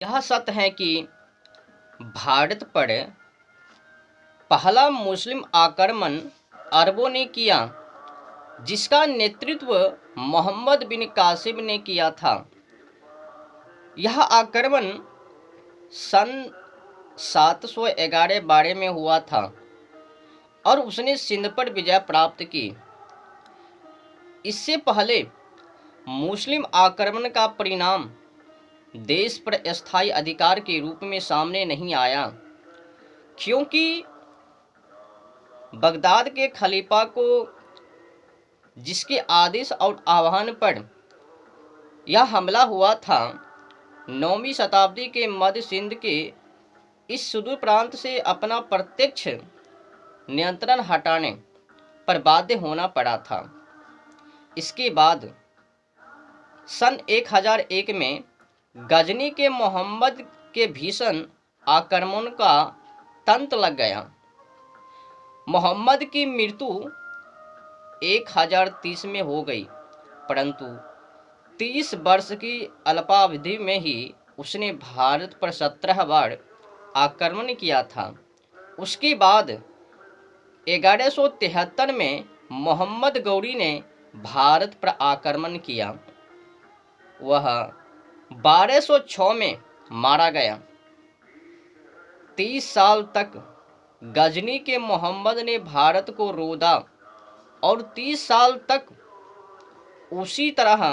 यह सत्य है कि भारत पर पहला मुस्लिम आक्रमण अरबों ने किया, जिसका नेतृत्व मोहम्मद बिन कासिम ने किया था। यह आक्रमण सन 711-12 में हुआ था और उसने सिंध पर विजय प्राप्त की। इससे पहले मुस्लिम आक्रमण का परिणाम देश पर अस्थायी अधिकार के रूप में सामने नहीं आया, क्योंकि बगदाद के खलीफा को, जिसके आदेश और आह्वान पर यह हमला हुआ था, 9वीं शताब्दी के मध्य सिंध के इस सुदूर प्रांत से अपना प्रत्यक्ष नियंत्रण हटाने पर बाध्य होना पड़ा था। इसके बाद सन 1001 में गजनी के मोहम्मद के भीषण आक्रमण का तंत्र लग गया। मोहम्मद की मृत्यु 1030 में हो गई, परंतु 30 वर्ष की अल्पावधि में ही उसने भारत पर 17 बार आक्रमण किया था। उसके बाद 1173 में मोहम्मद गौरी ने भारत पर आक्रमण किया। वह 1206 में मारा गया। 30 साल तक गजनी के मोहम्मद ने भारत को रोधा और 30 साल तक उसी तरह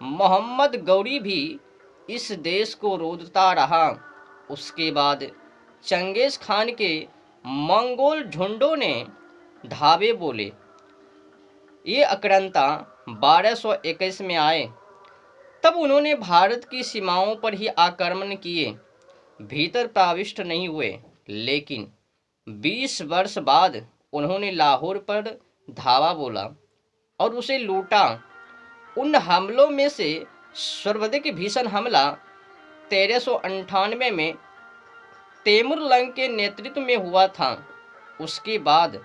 मोहम्मद गौरी भी इस देश को रोधता रहा। उसके बाद चंगेज खान के मंगोल झुंडों ने धावे बोले। ये आक्रांता 1221 में आए। तब उन्होंने भारत की सीमाओं पर ही आक्रमण किए, भीतर प्रविष्ट नहीं हुए। लेकिन 20 वर्ष बाद उन्होंने लाहौर पर धावा बोला और उसे लूटा। उन हमलों में से सर्वाधिक भीषण हमला 1398 में तैमूर लंग के नेतृत्व में हुआ था। उसके बाद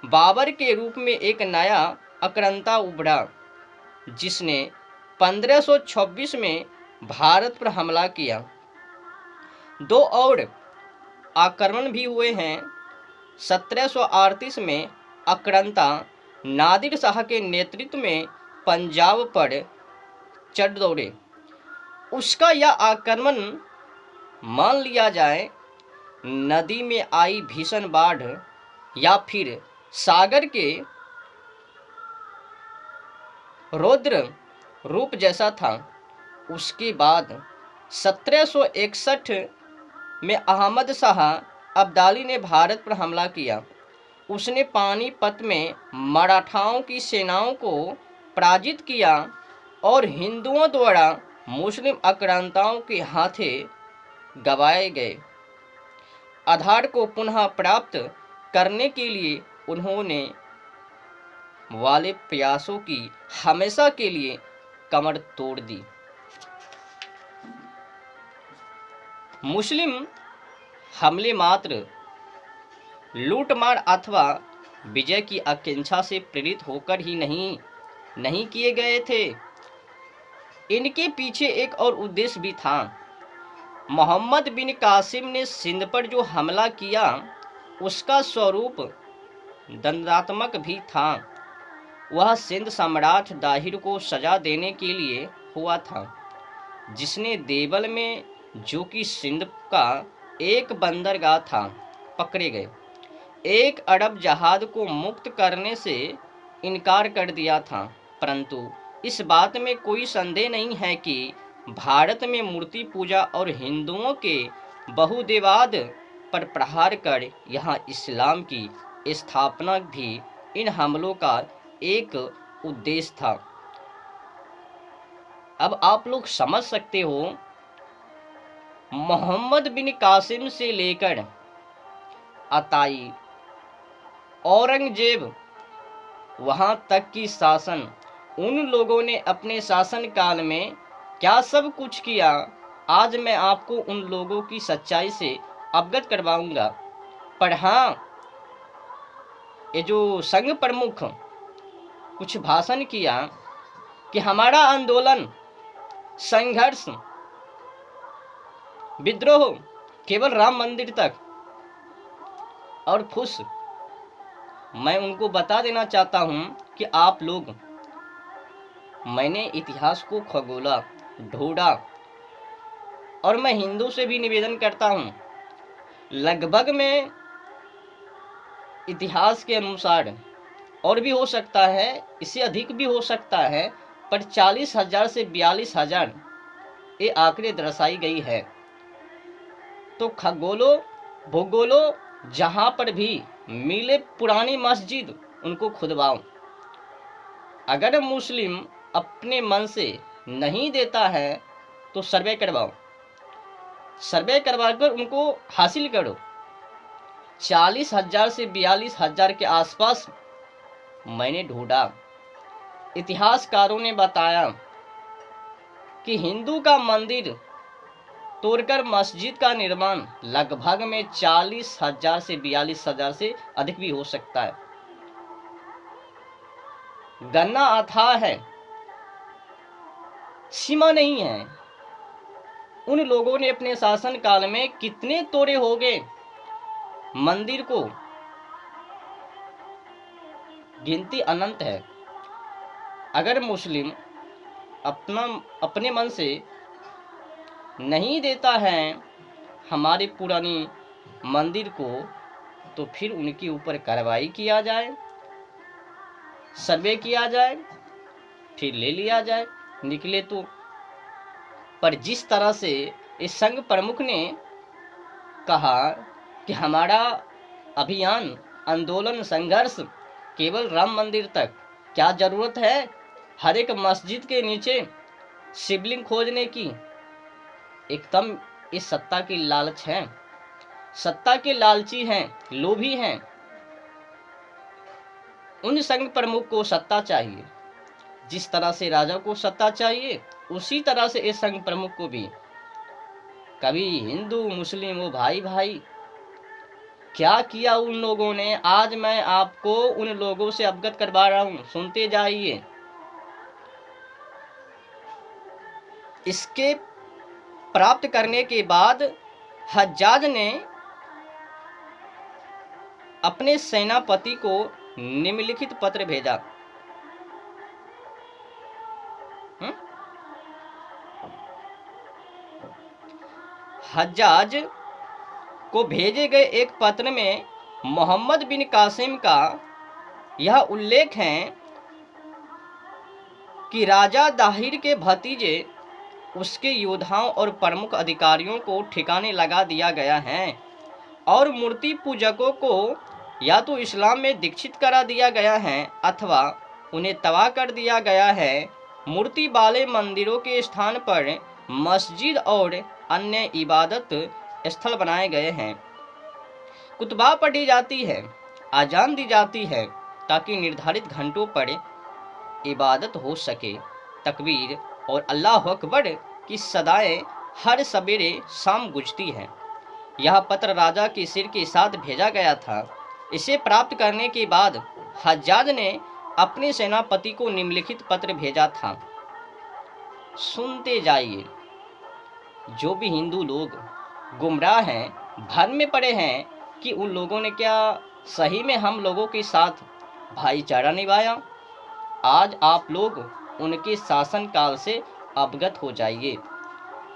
बाबर के रूप में एक नया आक्रांता उभरा, जिसने 1526 में भारत पर हमला किया। 2 और आक्रमण भी हुए हैं। 1738 में आक्रांता नादिर शाह के नेतृत्व में पंजाब पर चढ़ दौड़े। उसका यह आक्रमण, मान लिया जाए, नदी में आई भीषण बाढ़ या फिर सागर के रौद्र रूप जैसा था। उसके बाद 1761 में अहमद शाह अब्दाली ने भारत पर हमला किया। उसने पानीपत में मराठाओं की सेनाओं को पराजित किया और हिंदुओं द्वारा मुस्लिम आक्रांताओं के हाथे गवाए गए आधार को पुनः प्राप्त करने के लिए उन्होंने वाले प्रयासों की हमेशा के लिए कमर तोड़ दी। मुस्लिम हमले मात्र लूटमार अथवा विजय की आकांक्षा से प्रेरित होकर ही नहीं किए गए थे। इनके पीछे एक और उद्देश्य भी था। मोहम्मद बिन कासिम ने सिंध पर जो हमला किया, उसका स्वरूप दंडात्मक भी था। वह सिंध सम्राट दाहिर को सजा देने के लिए हुआ था, जिसने देवल में, जो कि सिंध का एक बंदरगाह था, पकड़े गए 1 अरब जहाज को मुक्त करने से इनकार कर दिया था। परंतु इस बात में कोई संदेह नहीं है कि भारत में मूर्ति पूजा और हिंदुओं के बहुदेवाद पर प्रहार कर यहाँ इस्लाम की स्थापना भी इन हमलों का एक उद्देश्य था। अब आप लोग समझ सकते हो, मोहम्मद बिन कासिम से लेकर अताई, औरंगजेब, वहां तक की शासन, उन लोगों ने अपने शासन काल में क्या सब कुछ किया, आज मैं आपको उन लोगों की सच्चाई से अवगत करवाऊंगा। पर हाँ, ये जो संघ प्रमुख कुछ भाषण किया कि हमारा आंदोलन, संघर्ष विद्रोह केवल राम मंदिर तक। और फुस मैं उनको बता देना चाहता हूं कि आप लोग, मैंने इतिहास को खगोला, ढूंढा, और मैं हिंदू से भी निवेदन करता हूं, लगभग में इतिहास के अनुसार, और भी हो सकता है, इससे अधिक भी हो सकता है, पर 40,000 से 42,000 ये आंकड़े दर्शाई गई है। तो खगोलो भूगोलो, जहां पर भी मिले पुरानी मस्जिद उनको खुदवाओ। अगर मुस्लिम अपने मन से नहीं देता है तो सर्वे करवाओ, सर्वे करवाकर उनको हासिल करो। 40,000 से 42,000 के आसपास मैंने ढूंढा। इतिहासकारों ने बताया कि हिंदू का मंदिर तोड़कर मस्जिद का निर्माण लगभग में 40,000 से 42,000 से अधिक भी हो सकता है। गणना अथाह है, सीमा नहीं है। उन लोगों ने अपने शासन काल में कितने तोड़े होंगे मंदिर को, गिनती अनंत है। अगर मुस्लिम अपने मन से नहीं देता है हमारी पुरानी मंदिर को, तो फिर उनके ऊपर कार्रवाई किया जाए, सर्वे किया जाए, फिर ले लिया जाए, निकले तो। पर जिस तरह से इस संघ प्रमुख ने कहा कि हमारा अभियान, आंदोलन, संघर्ष केवल राम मंदिर तक, क्या जरूरत है हर एक मस्जिद के नीचे शिवलिंग खोजने की? एकदम इस सत्ता की लालच है, सत्ता के लालची हैं, लोभी हैं। उन संघ प्रमुख को सत्ता चाहिए, जिस तरह से राजा को सत्ता चाहिए उसी तरह से इस संघ प्रमुख को भी। कभी हिंदू मुस्लिम वो भाई भाई, क्या किया उन लोगों ने, आज मैं आपको उन लोगों से अवगत करवा रहा हूं, सुनते जाइए। इसके प्राप्त करने के बाद हज्जाज ने अपने सेनापति को निम्नलिखित पत्र भेजा। हज्जाज को भेजे गए एक पत्र में मोहम्मद बिन कासिम का यह उल्लेख है कि राजा दाहिर के भतीजे उसके योद्धाओं और प्रमुख अधिकारियों को ठिकाने लगा दिया गया है और मूर्ति पूजकों को या तो इस्लाम में दीक्षित करा दिया गया है अथवा उन्हें तबाह कर दिया गया है। मूर्ति वाले मंदिरों के स्थान पर मस्जिद और अन्य इबादत स्थल बनाए गए हैं। कुतबा पढ़ी जाती है, आजान दी जाती है, ताकि निर्धारित घंटों पर इबादत हो सके। तकबीर और अल्लाह अकबर की सदाएं हर सवेरे शाम गूंजती हैं। यह पत्र राजा के सिर के साथ भेजा गया था। इसे प्राप्त करने के बाद हज्जाज ने अपने सेनापति को निम्नलिखित पत्र भेजा था। सुनते जाइए। जो भी हिंदू लोग गुमराह हैं, भ्रम में पड़े हैं कि उन लोगों ने क्या सही में हम लोगों के साथ भाईचारा निभाया, आज आप लोग उनके शासन काल से अवगत हो जाइए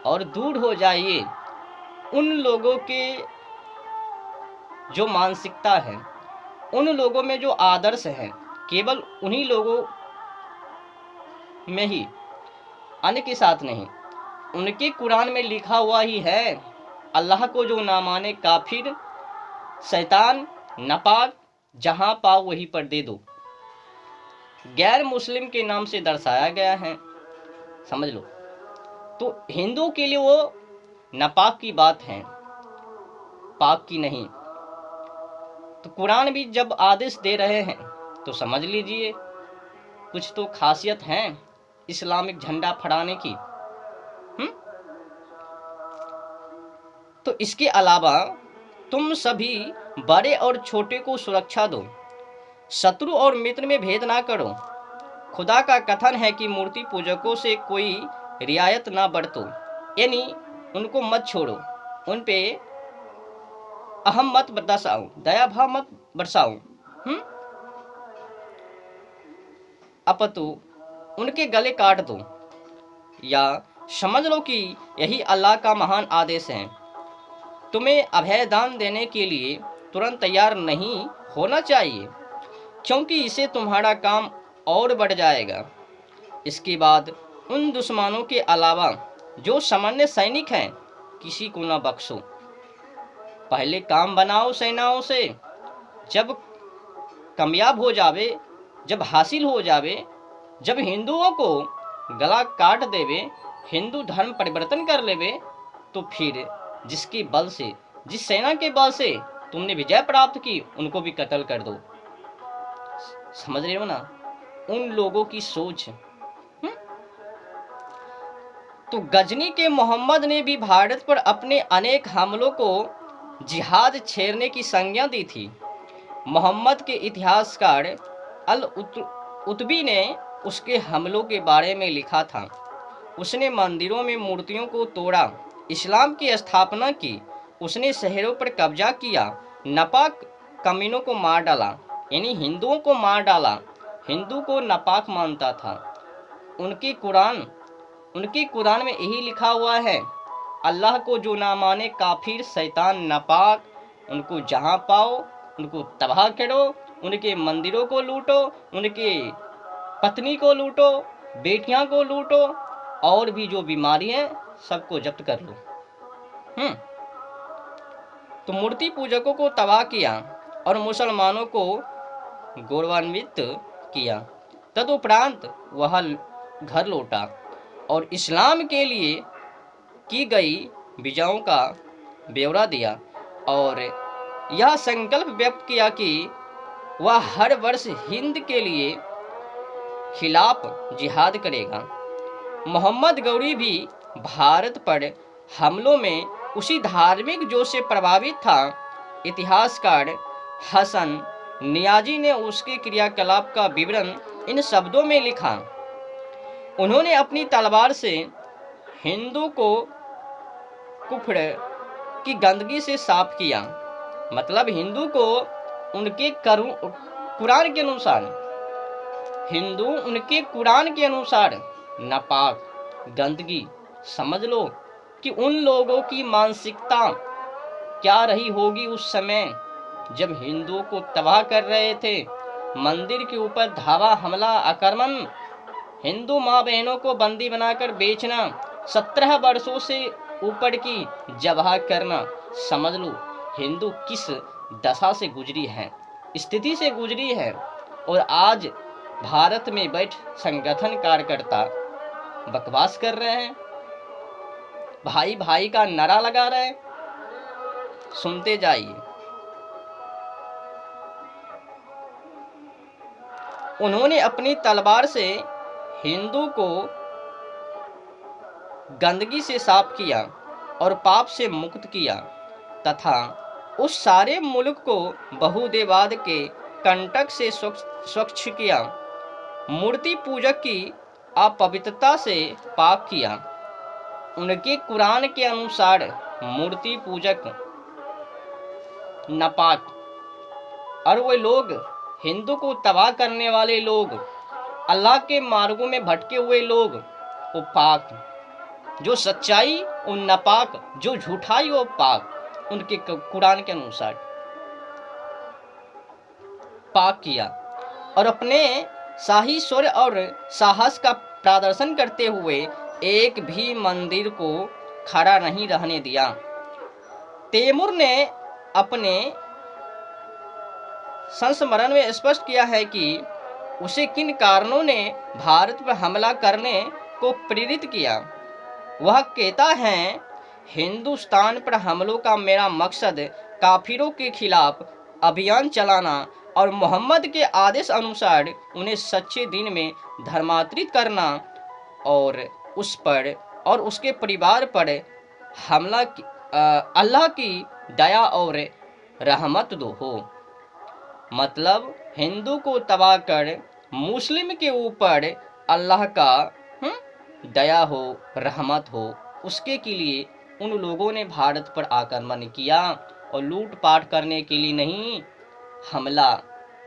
और दूर हो जाइए। उन लोगों के जो मानसिकता है, उन लोगों में जो आदर्श है, केवल उन्हीं लोगों में ही, अन्य के साथ नहीं। उनके कुरान में लिखा हुआ ही है, अल्लाह को जो ना माने काफिर, शैतान, नापाक, जहां पाओ वहीं पर दे दो। गैर मुस्लिम के नाम से दर्शाया गया है, समझ लो। तो हिंदू के लिए वो नापाक की बात है, पाक की नहीं। तो कुरान भी जब आदेश दे रहे हैं तो समझ लीजिए कुछ तो खासियत है इस्लामिक झंडा फहराने की। तो इसके अलावा तुम सभी बड़े और छोटे को सुरक्षा दो, शत्रु और मित्र में भेद ना करो। खुदा का कथन है कि मूर्ति पूजकों से कोई रियायत ना बरतो, यानी उनको मत छोड़ो। उन पे अहम मत बरसाऊं, दया भाव मत बरसाऊं, अपितु उनके गले काट दो, या समझ लो कि यही अल्लाह का महान आदेश है। तुम्हें अभय दान देने के लिए तुरंत तैयार नहीं होना चाहिए, क्योंकि इससे तुम्हारा काम और बढ़ जाएगा। इसके बाद उन दुश्मनों के अलावा जो सामान्य सैनिक हैं, किसी को न बख्शो। पहले काम बनाओ सेनाओं से, जब कामयाब हो जावे, जब हासिल हो जावे, जब हिंदुओं को गला काट देवे, हिंदू धर्म परिवर्तन कर लेवे, तो फिर जिसके बल से, जिस सेना के बल से तुमने विजय प्राप्त की, उनको भी कत्ल कर दो। समझ रहे हो ना उन लोगों की सोच। तो गजनी के मोहम्मद ने भी भारत पर अपने अनेक हमलों को जिहाद छेड़ने की संज्ञा दी थी। मोहम्मद के इतिहासकार अल उतबी ने उसके हमलों के बारे में लिखा था। उसने मंदिरों में मूर्तियों को तोड़ा, इस्लाम की स्थापना की, उसने शहरों पर कब्जा किया, नापाक कमीनों को मार डाला, यानी हिंदुओं को मार डाला। हिंदू को नापाक मानता था। उनके कुरान में यही लिखा हुआ है, अल्लाह को जो ना माने काफिर, शैतान, नापाक, उनको जहाँ पाओ उनको तबाह करो, उनके मंदिरों को लूटो, उनके पत्नी को लूटो, बेटियां को लूटो, और भी जो बीमारी है सबको जब्त कर लो। तो मूर्ति पूजकों को तबाह किया और मुसलमानों को गौरवान्वित किया। तदुपरांत वह घर लौटा और इस्लाम के लिए की गई विजयों का ब्यौरा दिया और यह संकल्प व्यक्त किया कि वह हर वर्ष हिंद के लिए खिलाफ जिहाद करेगा। मोहम्मद गौरी भी भारत पर हमलों में उसी धार्मिक जोश से प्रभावित था। इतिहासकार हसन नियाजी ने उसके क्रियाकलाप का विवरण इन शब्दों में लिखा, उन्होंने अपनी तलवार से हिंदू को कुफ्र की गंदगी से साफ किया। मतलब हिंदू को उनके कुरान के अनुसार, हिंदू उनके कुरान के अनुसार नापाक, गंदगी। समझ लो कि उन लोगों की मानसिकता क्या रही होगी उस समय जब हिंदुओं को तबाह कर रहे थे। मंदिर के ऊपर धावा, हमला, आक्रमण, हिंदू माँ बहनों को बंदी बनाकर बेचना, 17 वर्षों से ऊपर की जबह करना। समझ लो हिंदू किस दशा से गुजरी है, स्थिति से गुजरी है। और आज भारत में बैठ संगठन कार्यकर्ता बकवास कर रहे हैं, भाई भाई का नारा लगा रहे हैं। सुनते जाइए। उन्होंने अपनी तलवार से हिंदू को गंदगी से साफ किया और पाप से मुक्त किया तथा उस सारे मुल्क को बहुदेववाद के कंटक से स्वच्छ किया, मूर्ति पूजक की अपवित्रता से पाक किया। उनके कुरान के अनुसार मूर्ति पूजक नापाक और वे लोग, हिंदू को तबाह करने वाले लोग, अल्लाह के मार्गों में भटके हुए लोग वो पाक, जो सच्चाई वो नापाक, जो झूठाई वो पाक। उनके कुरान के अनुसार पाक किया और अपने शाही शौर्य और साहस का प्रदर्शन करते हुए एक भी मंदिर को खड़ा नहीं रहने दिया। तैमूर ने अपने संस्मरण में स्पष्ट किया है कि उसे किन कारणों ने भारत पर हमला करने को प्रेरित किया। वह कहता है, हिंदुस्तान पर हमलों का मेरा मकसद काफिरों के खिलाफ अभियान चलाना और मोहम्मद के आदेश अनुसार उन्हें सच्चे दिन में धर्मांतरित करना और उस पर और उसके परिवार पर हमला अल्लाह की दया और रहमत दो हो। मतलब हिंदू को तबाह कर मुस्लिम के ऊपर अल्लाह का दया हो, रहमत हो, उसके के लिए उन लोगों ने भारत पर आक्रमण किया और लूटपाट करने के लिए नहीं, हमला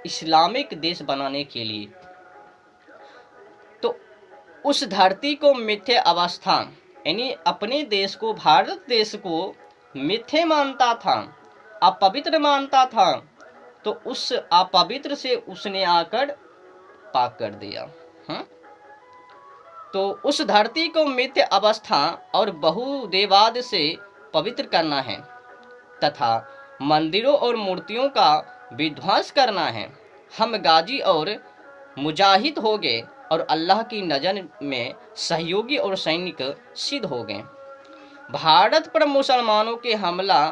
इस्लामिक देश बनाने के लिए। तो उस धरती को मिथ्या अवस्था, यानी अपने देश को, भारत देश को मिथ्या मानता था, अपवित्र मानता था, तो उस अपवित्र से उसने आकर पाक कर दिया। तो उस धरती को मिथ्या अवस्था और बहुदेवाद से पवित्र करना है तथा मंदिरों और मूर्तियों का विध्वंस करना है। हम गाजी और मुजाहिद हो गए और अल्लाह की नज़र में सहयोगी और सैनिक सिद्ध हो गए। भारत पर मुसलमानों के हमला,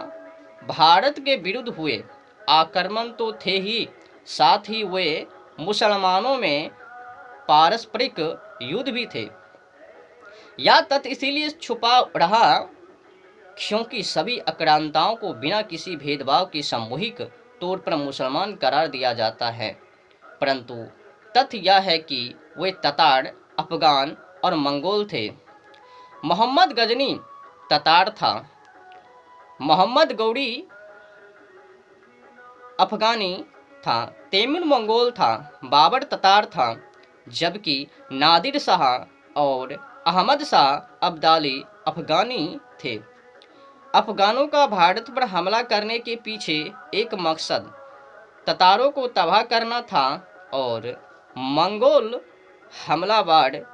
भारत के विरुद्ध हुए आक्रमण तो थे ही, साथ ही वे मुसलमानों में पारस्परिक युद्ध भी थे। यह तथ्य इसीलिए छुपा रहा क्योंकि सभी आक्रांताओं को बिना किसी भेदभाव के सामूहिक तौर पर मुसलमान करार दिया जाता है, परंतु तथ्य यह है कि वे ततार, अफगान और मंगोल थे। मोहम्मद गजनी ततार था, मोहम्मद गौरी अफगानी था, तैमूर मंगोल था, बाबर ततार था, जबकि नादिर शाह और अहमद शाह अब्दाली अफगानी थे। अफगानों का भारत पर हमला करने के पीछे एक मकसद ततारों को तबाह करना था और मंगोल हमलावर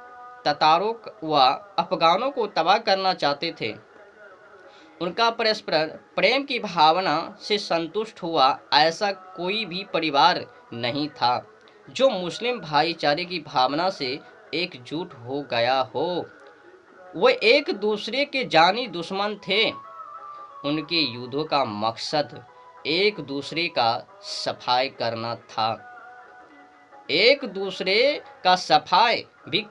ततारों व अफगानों को तबाह करना चाहते थे। उनका परस्पर प्रेम की भावना से संतुष्ट हुआ ऐसा कोई भी परिवार नहीं था जो मुस्लिम भाईचारे की भावना से एकजुट हो गया हो। वे एक दूसरे के जानी दुश्मन थे। उनके युद्धों का मकसद एक दूसरे का सफाई करना था, एक दूसरे का सफाई भी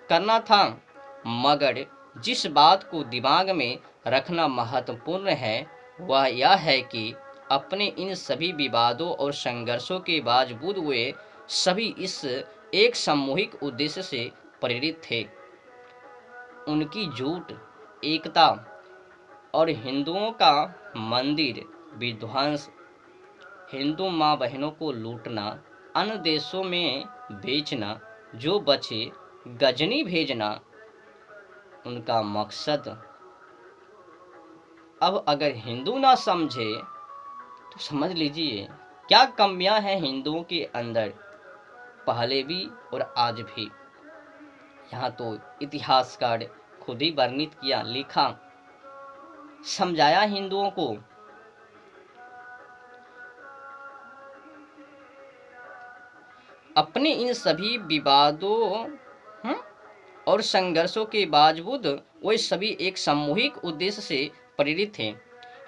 करना था, मगर जिस बात को दिमाग में रखना महत्वपूर्ण है वह यह है कि अपने इन सभी विवादों और संघर्षों के बावजूद वे सभी इस एक सामूहिक उद्देश्य से प्रेरित थे। उनकी झूठ, एकता और हिंदुओं का मंदिर विध्वंस, हिंदू माँ बहनों को लूटना, अन्य देशों में बेचना, जो बचे गजनी भेजना, उनका मकसद। अब अगर हिंदू ना समझे तो समझ लीजिए क्या कमियां हैं हिंदुओं के अंदर, पहले भी और आज भी। यहाँ तो इतिहासकार खुद ही वर्णित किया, लिखा, समझाया हिंदुओं को। अपने इन सभी विवादों और संघर्षों के बावजूद वे सभी एक सामूहिक उद्देश्य से प्रेरित थे।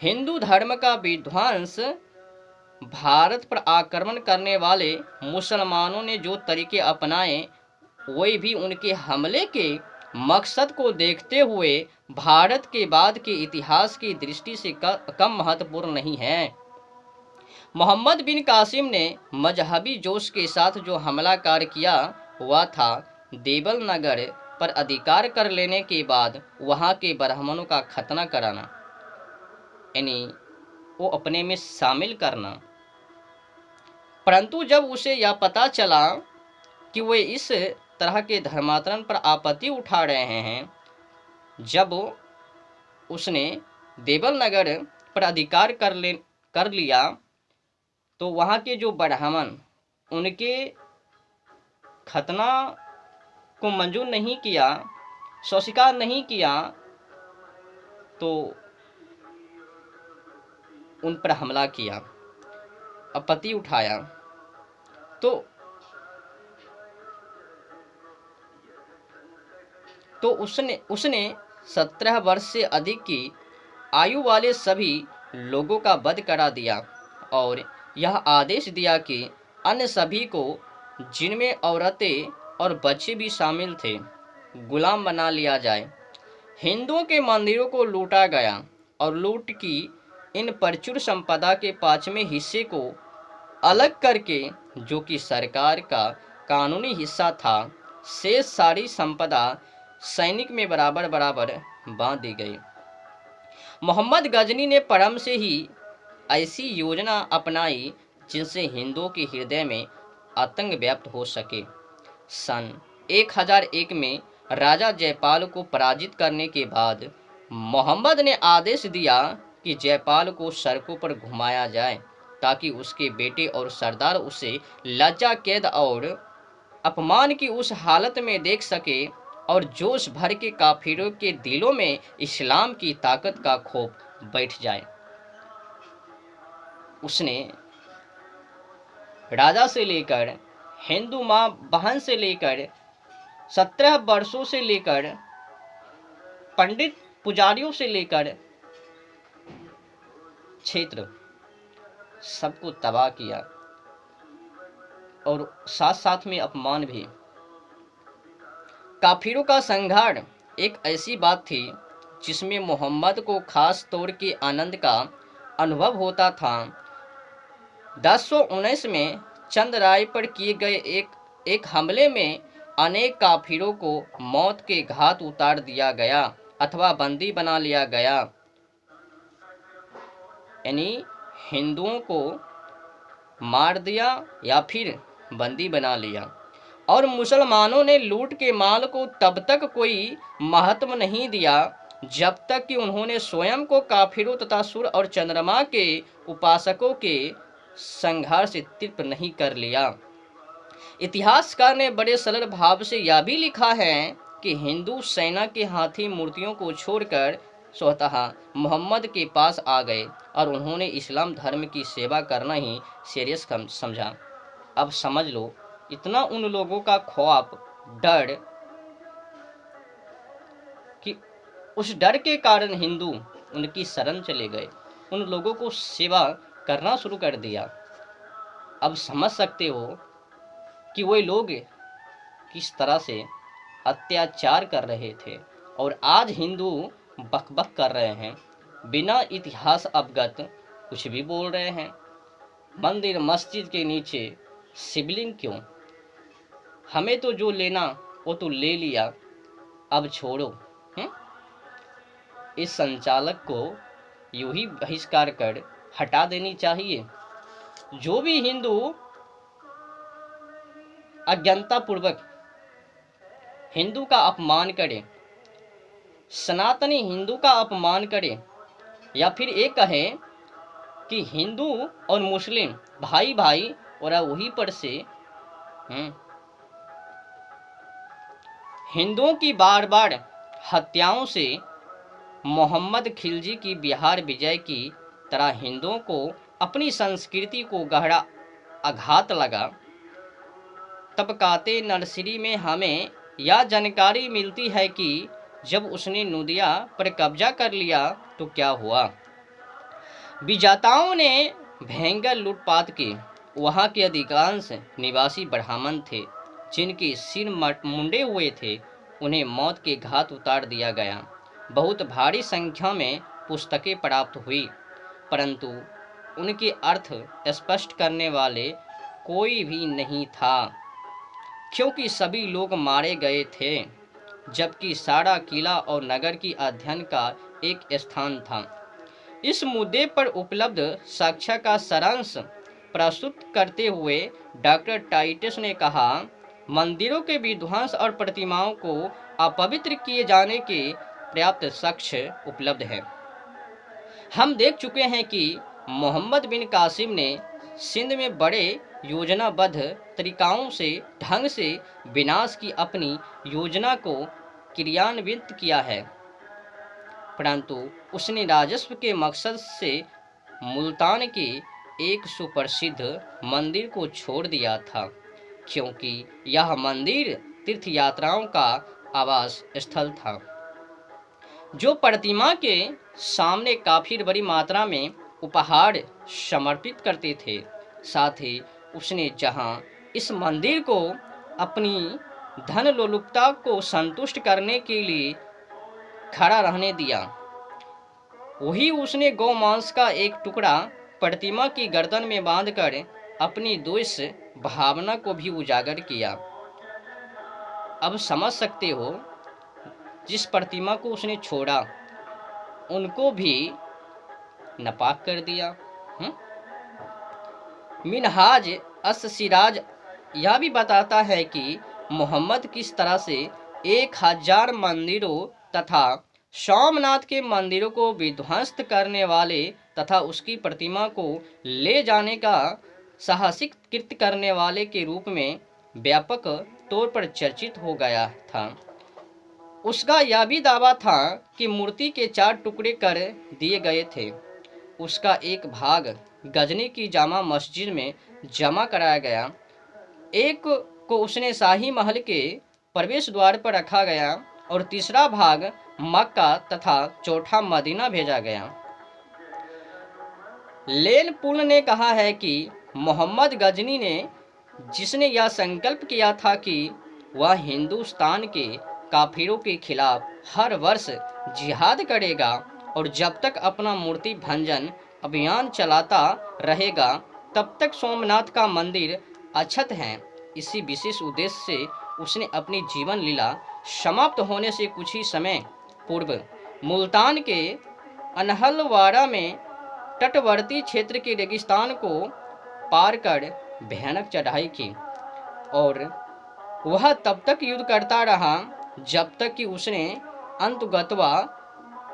हिंदू धर्म का विध्वंस, भारत पर आक्रमण करने वाले मुसलमानों ने जो तरीके अपनाए वे भी उनके हमले के मकसद को देखते हुए भारत के बाद के इतिहास की दृष्टि से कम महत्वपूर्ण नहीं है। मोहम्मद बिन कासिम ने मजहबी जोश के साथ जो हमला कार्य किया हुआ था, देवल नगर पर अधिकार कर लेने के बाद वहां के ब्राह्मणों का खतना कराना, यानी वो अपने में शामिल करना। परंतु जब उसे यह पता चला कि वे इस तरह के धर्मांतरण पर आपत्ति उठा रहे हैं, जब उसने देवल नगर पर अधिकार कर लिया तो वहाँ के जो ब्राह्मण उनके खतना को मंजूर नहीं किया, स्वीकार नहीं किया, तो उन पर हमला किया, आपत्ति उठाया। तो उसने 17 वर्ष से अधिक की आयु वाले सभी लोगों का वध करा दिया और यह आदेश दिया कि अन्य सभी को, जिनमें औरतें और बच्चे भी शामिल थे, गुलाम बना लिया जाए। हिंदुओं के मंदिरों को लूटा गया और लूट की इन प्रचुर संपदा के 5वें हिस्से को अलग करके, जो कि सरकार का कानूनी हिस्सा था, शेष सारी संपदा सैनिक में बराबर बराबर बांट दी गई। मोहम्मद गजनी ने प्रारंभ से ही ऐसी योजना अपनाई जिनसे हिंदुओं के हृदय में आतंक व्याप्त हो सके। सन 1001 में राजा जयपाल को पराजित करने के बाद मोहम्मद ने आदेश दिया कि जयपाल को सड़कों पर घुमाया जाए ताकि उसके बेटे और सरदार उसे लज्जा, कैद और अपमान की उस हालत में देख सके और जोश भर के काफिरों के दिलों में इस्लाम की ताकत का खौफ बैठ जाए। उसने राजा से लेकर हिंदू मां बहन से लेकर 17 वर्षों से लेकर पंडित पुजारियों से लेकर क्षेत्र सबको तबाह किया और साथ साथ में अपमान भी। काफिरों का संहार एक ऐसी बात थी जिसमें मोहम्मद को खास तौर के आनंद का अनुभव होता था। 1019 में चंद राय पर किए गए एक हमले में अनेक काफिरों को मौत के घाट उतार दिया गया अथवा बंदी बना लिया गया, यानी हिंदुओं को मार दिया या फिर बंदी बना लिया। और मुसलमानों ने लूट के माल को तब तक कोई महत्व नहीं दिया जब तक कि उन्होंने स्वयं को काफिरों तथा सूर्य और चंद्रमा के उपासकों के संहार से तृप्त नहीं कर लिया। इतिहासकार ने बड़े सरल भाव से यह भी लिखा है कि हिंदू सेना के हाथी मूर्तियों को छोड़कर स्वतः मोहम्मद के पास आ गए और उन्होंने इस्लाम धर्म की सेवा करना ही सीरियस समझा। अब समझ लो, इतना उन लोगों का खौफ, डर कि उस डर के कारण हिंदू उनकी शरण चले गए, उन लोगों को सेवा करना शुरू कर दिया। अब समझ सकते हो कि वो लोग किस तरह से अत्याचार कर रहे थे और आज हिंदू बकबक कर रहे हैं, बिना इतिहास अवगत कुछ भी बोल रहे हैं। मंदिर मस्जिद के नीचे शिवलिंग क्यों? हमें तो जो लेना वो तो ले लिया, अब छोड़ो। इस संचालक को यूं ही बहिष्कार कर हटा देनी चाहिए। जो भी हिंदू अज्ञानता पूर्वक हिंदू का अपमान करे, सनातनी हिंदू का अपमान करे, या फिर ये कहे कि हिंदू और मुस्लिम भाई भाई और वहीं पर से हिंदुओं की बार बार हत्याओं से मोहम्मद खिलजी की बिहार विजय की तरह हिंदुओं को अपनी संस्कृति को गहरा आघात लगा, तब काते नरसरी में हमें यह जानकारी मिलती है कि जब उसने नूदिया पर कब्जा कर लिया तो क्या हुआ। विजेताओं ने भयंकर लूटपाट की। वहां के अधिकांश निवासी ब्राह्मण थे जिनके सिर मुंडे हुए थे, उन्हें मौत के घाट उतार दिया गया। बहुत भारी संख्या में पुस्तकें प्राप्त हुई, परंतु उनके अर्थ स्पष्ट करने वाले कोई भी नहीं था, क्योंकि सभी लोग मारे गए थे, जबकि सारा किला और नगर की अध्ययन का एक स्थान था। इस मुद्दे पर उपलब्ध साक्ष्य का सारांश प्रस्तुत करते हुए डॉक्टर टाइटस ने कहा, मंदिरों के विध्वंस और प्रतिमाओं को अपवित्र किए जाने के पर्याप्त साक्ष्य उपलब्ध है। हम देख चुके हैं कि मोहम्मद बिन कासिम ने सिंध में बड़े योजनाबद्ध तरीकाओं से ढंग से विनाश की अपनी योजना को क्रियान्वित किया है, परंतु उसने राजस्व के मकसद से मुल्तान के एक सुप्रसिद्ध मंदिर को छोड़ दिया था, क्योंकि यह मंदिर तीर्थयात्राओं का आवास स्थल था जो प्रतिमा के सामने काफी बड़ी मात्रा में उपहार समर्पित करते थे। साथ ही उसने जहां इस मंदिर को अपनी धन लोलुपता को संतुष्ट करने के लिए खड़ा रहने दिया, वही उसने गौमांस का एक टुकड़ा प्रतिमा की गर्दन में बांधकर अपनी द्वेष भावना को भी उजागर किया। अब समझ सकते हो, जिस प्रतिमा को उसने छोड़ा उनको भी नापाक कर दिया। मिनहाज अस सिराज यह भी बताता है कि मोहम्मद किस तरह से 1000 मंदिरों तथा सोमनाथ के मंदिरों को विध्वंस करने वाले तथा उसकी प्रतिमा को ले जाने का साहसिक कृत्य करने वाले के रूप में व्यापक तौर पर चर्चित हो गया था। उसका यह भी दावा था कि मूर्ति के 4 टुकड़े कर दिए गए थे। उसका एक भाग गजनी की जामा मस्जिद में जमा कराया गया, एक को उसने शाही महल के प्रवेश द्वार पर रखा गया और तीसरा भाग मक्का तथा चौथा मदीना भेजा गया। लेन पुल ने कहा है कि मोहम्मद गजनी ने, जिसने यह संकल्प किया था कि वह हिंदुस्तान के काफिरों के खिलाफ हर वर्ष जिहाद करेगा और जब तक अपना मूर्ति भंजन अभियान चलाता रहेगा तब तक सोमनाथ का मंदिर अक्षत है, इसी विशेष उद्देश्य से उसने अपनी जीवन लीला समाप्त होने से कुछ ही समय पूर्व मुल्तान के अनहलवाड़ा में तटवर्ती क्षेत्र के रेगिस्तान को पार कर भयानक चढ़ाई की और वह तब तक युद्ध करता रहा जब तक कि उसने अंतगतवा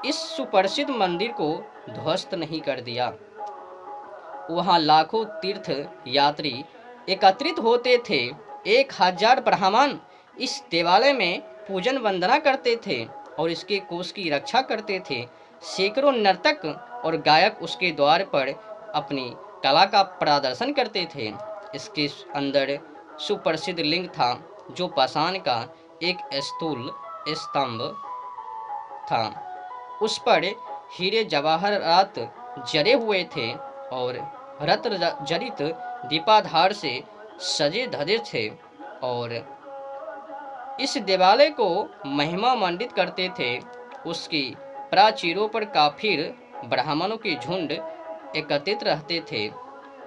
इस सुप्रसिद्ध मंदिर को ध्वस्त नहीं कर दिया। वहां लाखों तीर्थ यात्री एकत्रित होते थे। 1000 ब्राह्मण इस देवालय में पूजन वंदना करते थे और इसके कोष की रक्षा करते थे। सैकड़ों नर्तक और गायक उसके द्वार पर अपनी कला का प्रदर्शन करते थे। इसके अंदर सुप्रसिद्ध लिंग था जो पाषाण का एक स्थूल स्तंभ था। उस पर हीरे जवाहरात जड़े हुए थे और रत्न जड़ित दीपाधार से सजे धजे थे और इस देवालय को महिमा मंडित करते थे। उसकी प्राचीरों पर काफिर ब्राह्मणों के झुंड एकत्रित रहते थे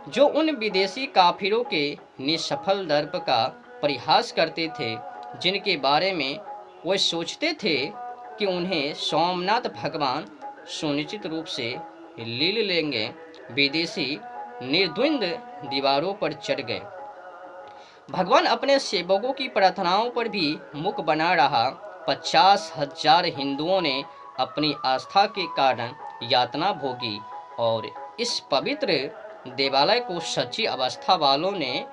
जो उन विदेशी काफिरों के निष्फल दर्प का परिहास करते थे जिनके बारे में वे सोचते थे कि उन्हें सोमनाथ भगवान सुनिश्चित रूप से ले लेंगे। विदेशी निर्द्वंद दीवारों पर चढ़ गए। भगवान अपने सेवकों की प्रार्थनाओं पर भी मुख बना रहा। 50,000 हिंदुओं ने अपनी आस्था के कारण यातना भोगी और इस पवित्र देवालय को सच्ची अवस्था वालों ने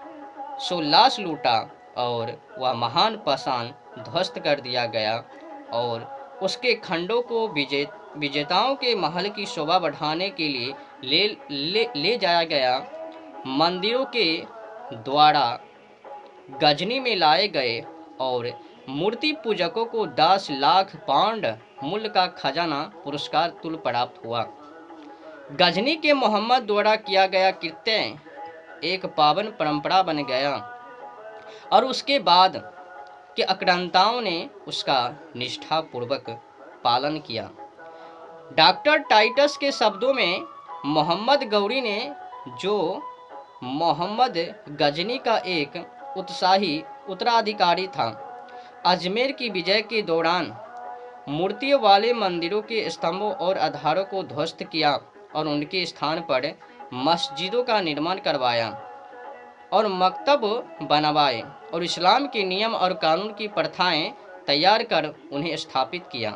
सोल्लास लूटा और वह महान पाषाण ध्वस्त कर दिया गया और उसके खंडों को विजेताओं के महल की शोभा बढ़ाने के लिए ले जाया गया। मंदिरों के द्वारा गजनी में लाए गए और मूर्ति पूजकों को 10 लाख पाउंड मूल्य का खजाना पुरस्कार तुल्य प्राप्त हुआ। गजनी के मोहम्मद द्वारा किया गया कृत्य एक पावन परंपरा बन गया और उसके बाद के आक्रांताओं ने उसका निष्ठापूर्वक पालन किया। डॉक्टर टाइटस के शब्दों में मोहम्मद गौरी ने, जो मोहम्मद गजनी का एक उत्साही उत्तराधिकारी था, अजमेर की विजय के दौरान मूर्तियों वाले मंदिरों के स्तंभों और आधारों को ध्वस्त किया और उनके स्थान पर मस्जिदों का निर्माण करवाया और मकतब बनवाए और इस्लाम के नियम और कानून की प्रथाएं तैयार कर उन्हें स्थापित किया।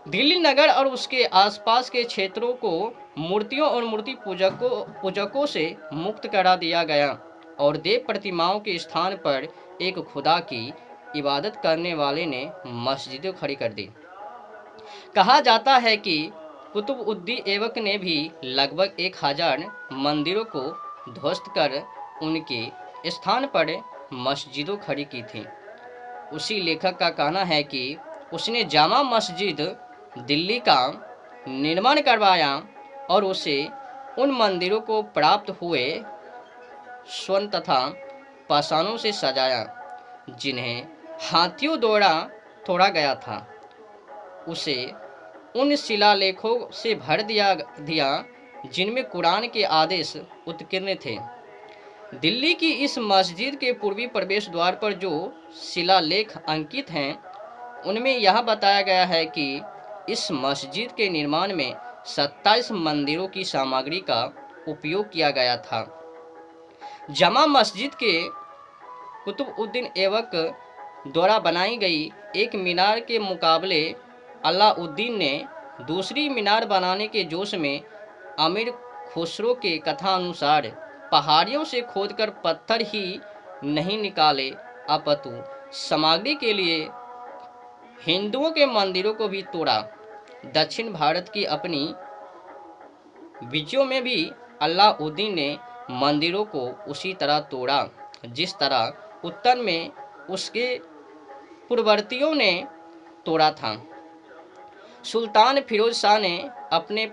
दिल्ली नगर और उसके आसपास के क्षेत्रों को मूर्तियों और मूर्ति पूजकों से मुक्त करा दिया गया और देव प्रतिमाओं के स्थान पर एक खुदा की इबादत करने वाले ने मस्जिदें खड़ी कर दी। कहा जाता है कि कुतुबउद्दीन ऐबक ने भी लगभग 1000 मंदिरों को ध्वस्त कर उनके स्थान पर मस्जिदों खड़ी की थी। उसी लेखक का कहना है कि उसने जामा मस्जिद दिल्ली का निर्माण करवाया और उसे उन मंदिरों को प्राप्त हुए स्वर्ण तथा पाषाणों से सजाया जिन्हें हाथियों द्वारा तोड़ा गया था। उसे उन शिलालेखों से भर दिया जिनमें कुरान के आदेश उत्कीर्ण थे। दिल्ली की इस मस्जिद के पूर्वी प्रवेश द्वार पर जो शिलालेख अंकित हैं उनमें यह बताया गया है कि इस मस्जिद के निर्माण में 27 मंदिरों की सामग्री का उपयोग किया गया था। जमा मस्जिद के कुतुबउद्दीन ऐबक द्वारा बनाई गई एक मीनार के मुकाबले अलाउद्दीन ने दूसरी मीनार बनाने के जोश में अमीर खुसरो के कथा अनुसार पहाड़ियों से खोदकर पत्थर ही नहीं निकाले अपितु सामग्री के लिए हिंदुओं के मंदिरों को भी तोड़ा। दक्षिण भारत की अपनी विजयों में भी अलाउद्दीन ने मंदिरों को उसी तरह तोड़ा जिस तरह उत्तर में उसके पूर्ववर्तियों ने तोड़ा था। सुल्तान फिरोज शाह ने अपने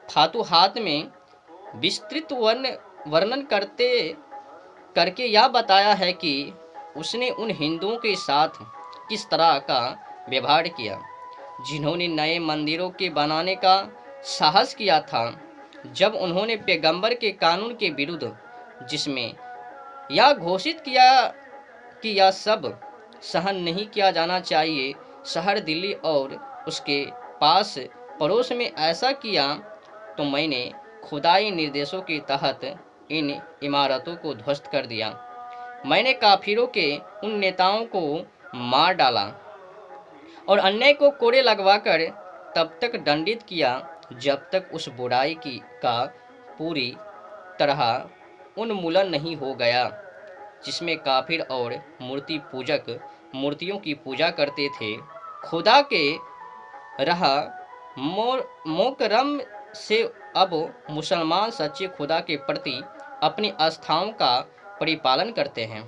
फातुहात में विस्तृत वर्णन करके यह बताया है कि उसने उन हिंदुओं के साथ किस तरह का व्यवहार किया जिन्होंने नए मंदिरों के बनाने का साहस किया था। जब उन्होंने पैगंबर के कानून के विरुद्ध, जिसमें यह घोषित किया कि यह सब सहन नहीं किया जाना चाहिए, शहर दिल्ली और उसके पास पड़ोस में ऐसा किया, तो मैंने खुदाई निर्देशों के तहत इन इमारतों को ध्वस्त कर दिया। मैंने काफिरों के उन नेताओं को मार डाला और अन्याय को कोड़े लगवाकर तब तक दंडित किया जब तक उस बुराई का पूरी तरह उन्मूलन नहीं हो गया जिसमें काफिर और मूर्ति पूजक मूर्तियों की पूजा करते थे। खुदा के रह मोकरम से अब मुसलमान सच्चे खुदा के प्रति अपनी आस्थाओं का परिपालन करते हैं।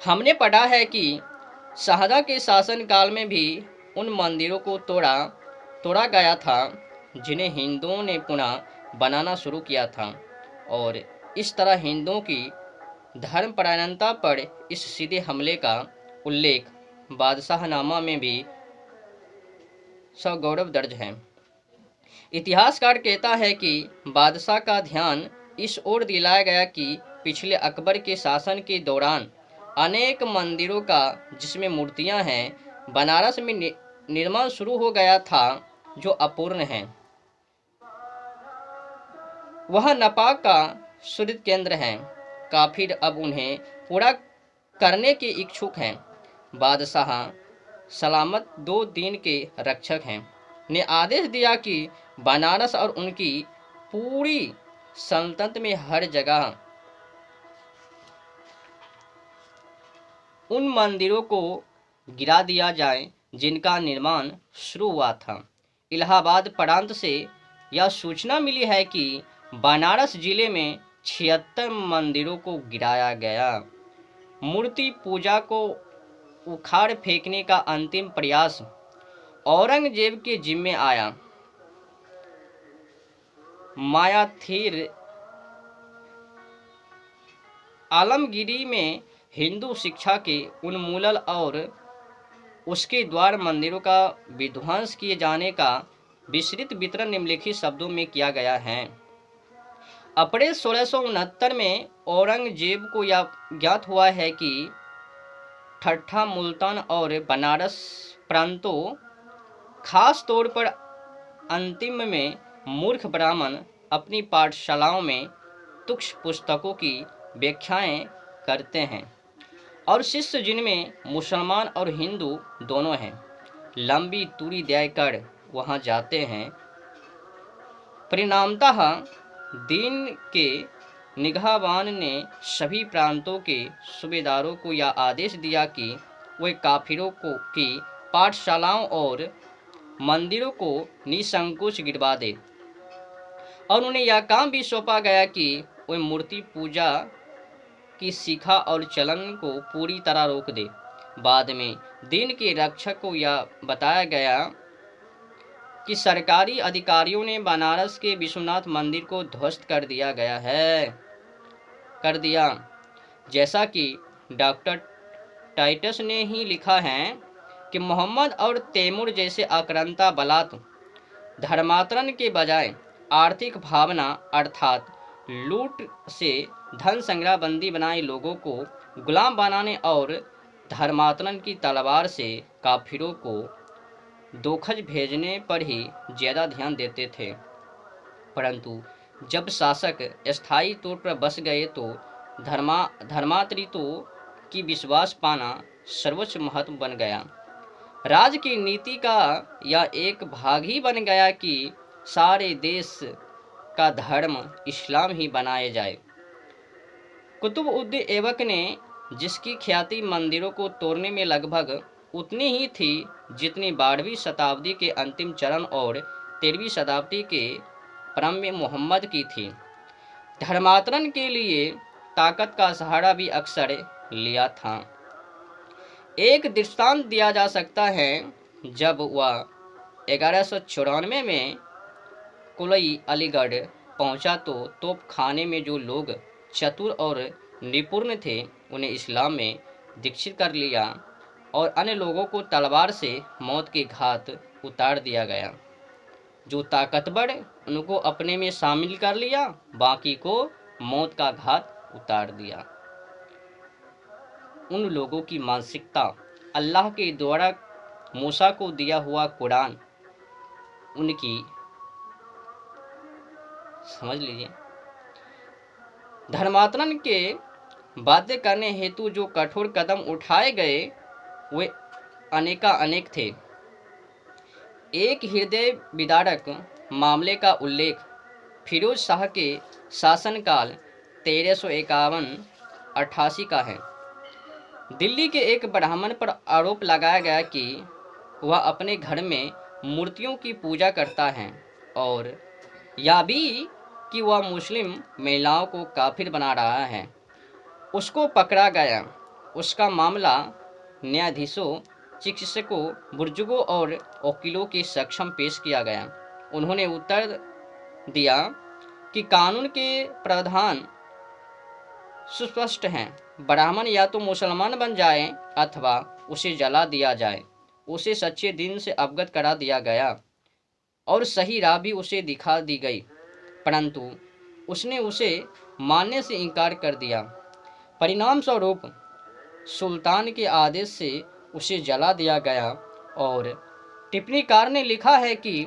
हमने पढ़ा है कि शाहजहां के शासनकाल में भी उन मंदिरों को तोड़ा गया था जिन्हें हिंदुओं ने पुनः बनाना शुरू किया था और इस तरह हिंदुओं की धर्मपरायणता पर इस सीधे हमले का उल्लेख बादशाहनामा में भी सगौरव दर्ज है। इतिहासकार कहता है कि बादशाह का ध्यान इस ओर दिलाया गया कि पिछले अकबर के शासन के दौरान अनेक मंदिरों का जिसमें मूर्तियां हैं बनारस में निर्माण शुरू हो गया था जो अपूर्ण है। वह नपाक का सुदृढ़ केंद्र है। काफिर अब उन्हें पूरा करने के इच्छुक हैं। बादशाह सलामत 2 दिन के रक्षक हैं ने आदेश दिया कि बनारस और उनकी पूरी सल्तनत में हर जगह उन मंदिरों को गिरा दिया जाए जिनका निर्माण शुरू हुआ था। इलाहाबाद प्रांत से यह सूचना मिली है कि बनारस जिले में 76 मंदिरों को गिराया गया। मूर्ति पूजा को उखाड़ फेंकने का अंतिम प्रयास औरंगजेब के जिम्मे आया। मायाथीर आलमगीरी में हिंदू शिक्षा के उन्मूलन और उसके द्वारा मंदिरों का विध्वंस किए जाने का विस्तृत विवरण निम्नलिखित शब्दों में किया गया है। अप्रैल 1669 में औरंगजेब को यह ज्ञात हुआ है कि ठट्ठा, मुल्तान और बनारस प्रांतों, खास तौर पर अंतिम में मूर्ख ब्राह्मण अपनी पाठशालाओं में तुच्छ पुस्तकों की व्याख्याएं करते हैं और शिष्य जिनमें मुसलमान और हिंदू दोनों हैं लंबी दूरी तय कर वहां जाते हैं। परिणामतः दिन के निगाहबान ने सभी प्रांतों के सूबेदारों को यह आदेश दिया कि वे काफिरों की पाठशालाओं और मंदिरों को निसंकोच गिरवा दे और उन्हें यह काम भी सौंपा गया कि वे मूर्ति पूजा की शिखा और चलन को पूरी तरह रोक दे। बाद में दिन के रक्षक को यह बताया गया कि सरकारी अधिकारियों ने बनारस के विश्वनाथ मंदिर को ध्वस्त कर दिया जैसा कि डॉक्टर टाइटस ने ही लिखा है कि मोहम्मद और तैमूर जैसे आक्रांता बलात् धर्मांतरण के बजाय आर्थिक भावना अर्थात लूट से धन संग्रह बंदी बनाए लोगों को गुलाम बनाने और धर्मांतरण की तलवार से काफिरों को दोखज भेजने पर ही ज़्यादा ध्यान देते थे, परंतु जब शासक स्थायी तौर पर बस गए तो धर्मांतरितों की विश्वास पाना सर्वोच्च महत्व बन गया। राज की नीति का यह एक भाग ही बन गया कि सारे देश का धर्म इस्लाम ही बनाया जाए। कुतुबउद्दीन ऐबक ने जिसकी ख्याति मंदिरों को तोड़ने में लगभग उतनी ही थी जितनी 12वीं शताब्दी के अंतिम चरण और 13वीं शताब्दी के प्रारंभ में मोहम्मद की थी। धर्मांतरण के लिए ताकत का सहारा भी अक्सर लिया था। एक दृष्टांत दिया जा सकता है, जब वह 1194 में कुलई अलीगढ़ पहुंचा तो तोपखाने में जो लोग चतुर और निपुण थे उन्हें इस्लाम में दीक्षित कर लिया और अन्य लोगों को तलवार से मौत के घाट उतार दिया गया। जो ताकतवर उनको अपने में शामिल कर लिया, बाकी को मौत का घाट उतार दिया। उन लोगों की मानसिकता अल्लाह के द्वारा मूसा को दिया हुआ कुरान उनकी, समझ लीजिए, धर्मांतरण के बाध्य करने हेतु जो कठोर कदम उठाए गए वे अनेक थे। एक हृदय विदारक मामले का उल्लेख फिरोज शाह के शासनकाल 1351-88 का है। दिल्ली के एक ब्राह्मण पर आरोप लगाया गया कि वह अपने घर में मूर्तियों की पूजा करता है और यह भी कि वह मुस्लिम महिलाओं को काफिर बना रहा है। उसको पकड़ा गया। उसका मामला न्यायाधीशों, चिकित्सकों, बुजुर्गों और वकीलों के समक्ष पेश किया गया। उन्होंने उत्तर दिया कि कानून के प्रावधान सुस्पष्ट हैं। ब्राह्मण या तो मुसलमान बन जाए अथवा उसे जला दिया जाए। उसे सच्चे दिन से अवगत करा दिया गया और सही राह भी उसे दिखा दी गई, परंतु उसने उसे मानने से इनकार कर दिया। परिणाम स्वरूप सुल्तान के आदेश से उसे जला दिया गया। और टिप्पणीकार ने लिखा है कि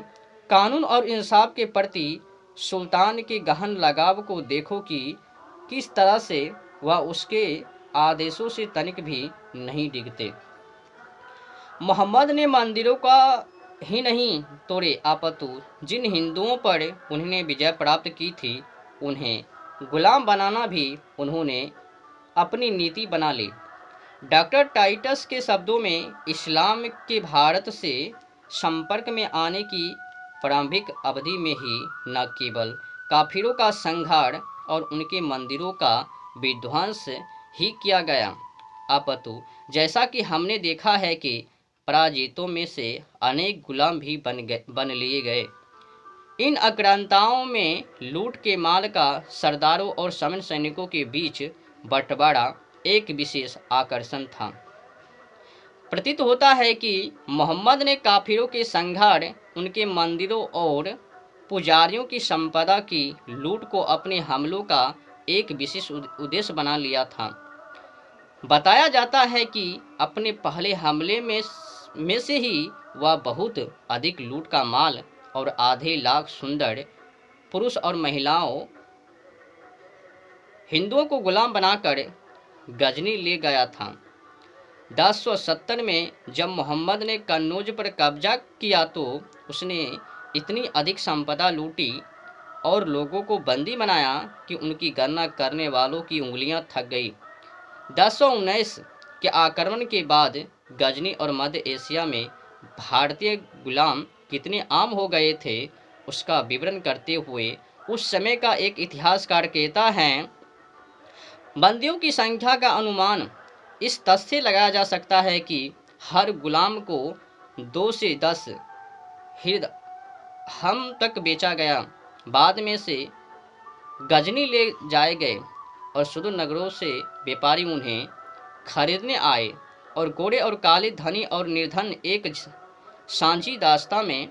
कानून और इंसाफ के प्रति सुल्तान के गहन लगाव को देखो कि किस तरह से वह उसके आदेशों से तनिक भी नहीं डिगते। मोहम्मद ने मंदिरों का ही नहीं तोड़े, अपितु जिन हिंदुओं पर उन्होंने विजय प्राप्त की थी उन्हें गुलाम बनाना भी उन्होंने अपनी नीति बना ली। डॉक्टर टाइटस के शब्दों में, इस्लाम के भारत से संपर्क में आने की प्रारंभिक अवधि में ही न केवल काफिरों का संहार और उनके मंदिरों का विध्वंस ही किया गया, अपितु जैसा कि हमने देखा है कि पराजितों में से अनेक गुलाम भी बन लिए गए। इन आक्रांताओं में लूट के माल का सरदारों और सामान्य सैनिकों के बीच बंटवारा एक विशेष आकर्षण था। प्रतीत होता है कि मोहम्मद ने काफिरों के संहार, उनके मंदिरों और पुजारियों की संपदा की लूट को अपने हमलों का एक विशेष उद्देश्य बना लिया था। बताया जाता है कि अपने पहले हमले में से ही वह बहुत अधिक लूट का माल और आधे लाख सुंदर पुरुष और महिलाओं हिंदुओं को गुलाम बनाकर गजनी ले गया था। 1070 में जब मोहम्मद ने कन्नौज पर कब्जा किया तो उसने इतनी अधिक संपदा लूटी और लोगों को बंदी बनाया कि उनकी गणना करने वालों की उंगलियां थक गई। 1019 के आक्रमण के बाद गजनी और मध्य एशिया में भारतीय गुलाम कितने आम हो गए थे उसका विवरण करते हुए उस समय का एक इतिहासकार कहता है, बंदियों की संख्या का अनुमान इस तथ्य से लगाया जा सकता है कि हर गुलाम को 2 से 10 हिर्दम तक बेचा गया। बाद में से गजनी ले जाए गए और सुदूर नगरों से व्यापारी उन्हें खरीदने आए और गोरे और काले, धनी और निर्धन एक सांझी दास्ता में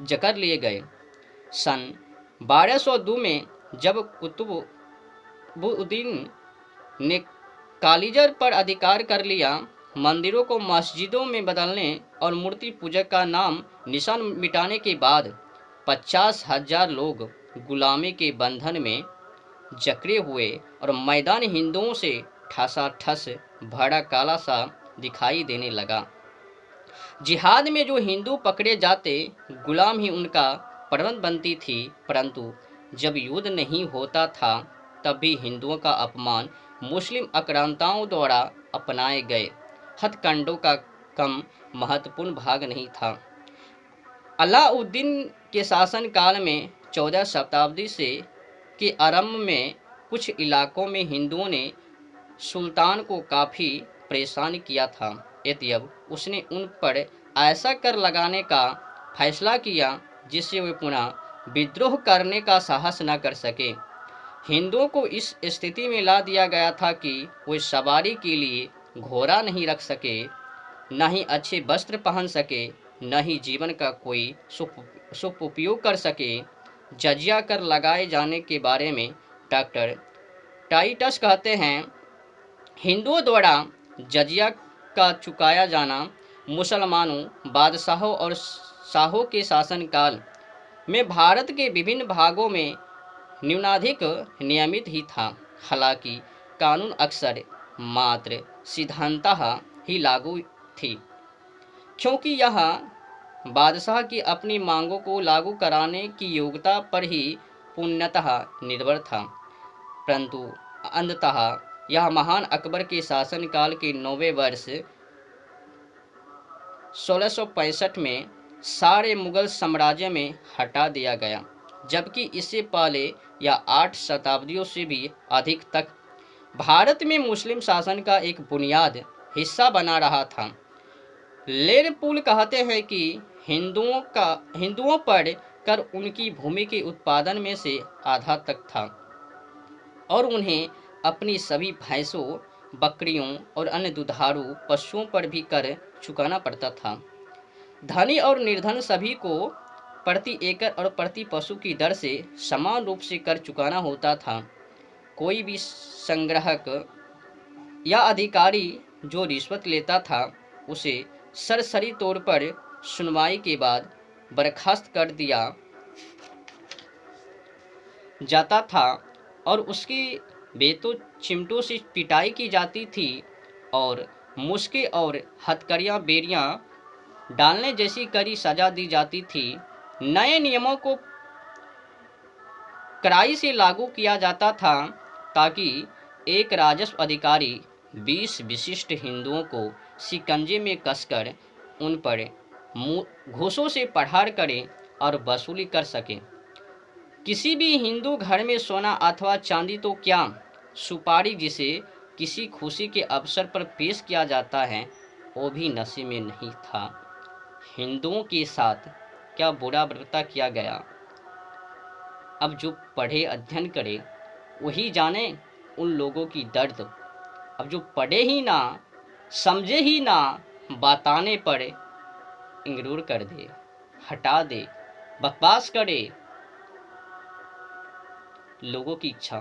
जकड़ लिए गए। सन 1202 में जब कुतुबुद्दीन ने कालीजर पर अधिकार कर लिया मंदिरों को मस्जिदों में बदलने और मूर्ति पूजक का नाम निशान मिटाने के बाद 50,000 लोग गुलामी के बंधन में जकड़े हुए और मैदान हिंदुओं से ठसाठस भरा काला सा दिखाई देने लगा। जिहाद में जो हिंदू पकड़े जाते, गुलाम ही उनका प्रबंध बनती थी, परंतु जब युद्ध नहीं होता था तब भी हिंदुओं का अपमान मुस्लिम आक्रांताओं द्वारा अपनाए गए हथकंडों का कम महत्वपूर्ण भाग नहीं था। अलाउद्दीन के शासनकाल में 14 शताब्दी से के आरंभ में कुछ इलाकों में हिंदुओं ने सुल्तान को काफ़ी परेशान किया था। अतएव उसने उन पर ऐसा कर लगाने का फैसला किया जिससे वे पुनः विद्रोह करने का साहस न कर सके। हिंदुओं को इस स्थिति में ला दिया गया था कि वे सवारी के लिए घोड़ा नहीं रख सके, न ही अच्छे वस्त्र पहन सके, न ही जीवन का कोई सुख उपयोग कर सके। जजिया कर लगाए जाने के बारे में डॉक्टर टाइटस कहते हैं, हिंदुओं द्वारा जजिया का चुकाया जाना मुसलमानों, बादशाहों और शाहों के शासनकाल में भारत के विभिन्न भागों में न्यूनाधिक नियमित ही था। हालांकि कानून अक्सर मात्र सिद्धांतः ही लागू थी, क्योंकि यह बादशाह की अपनी मांगों को लागू कराने की योग्यता पर ही पूर्णतः निर्भर था। परंतु अंततः यह महान अकबर के शासनकाल के 9वें वर्ष 1665 में सारे मुगल साम्राज्य में हटा दिया गया, जबकि इससे पहले या 8 शताब्दियों से भी अधिक तक भारत में मुस्लिम शासन का एक बुनियाद हिस्सा बना रहा था। लेरपुल कहते हैं कि हिंदुओं पर कर उनकी भूमि के उत्पादन में से आधा तक था और उन्हें अपनी सभी भैंसों, बकरियों और अन्य दुधारू पशुओं पर भी कर चुकाना पड़ता था। धनी और निर्धन सभी को प्रति एकड़ और प्रति पशु की दर से समान रूप से कर चुकाना होता था। कोई भी संग्राहक या अधिकारी जो रिश्वत लेता था उसे सरसरी तौर पर सुनवाई के बाद बर्खास्त कर दिया जाता था और उसकी बेतों चिमटों से पिटाई की जाती थी और मुश्के और हथकड़ियाँ बेड़ियाँ डालने जैसी कड़ी सजा दी जाती थी। नए नियमों को कड़ाई से लागू किया जाता था ताकि एक राजस्व अधिकारी 20 विशिष्ट हिंदुओं को शिकंजे में कसकर उन पर घूसों से प्रहार करे और वसूली कर सके। किसी भी हिंदू घर में सोना अथवा चांदी तो क्या, सुपारी जिसे किसी खुशी के अवसर पर पेश किया जाता है वो भी नशे में नहीं था। हिंदुओं के साथ क्या बुरा बर्ताव किया गया। अब जो पढ़े अध्ययन करे वही जाने उन लोगों की दर्द। अब जो पढ़े ही ना, समझे ही ना, बताने पर इंगरूर कर दे, हटा दे, बकवास करे। लोगों की इच्छा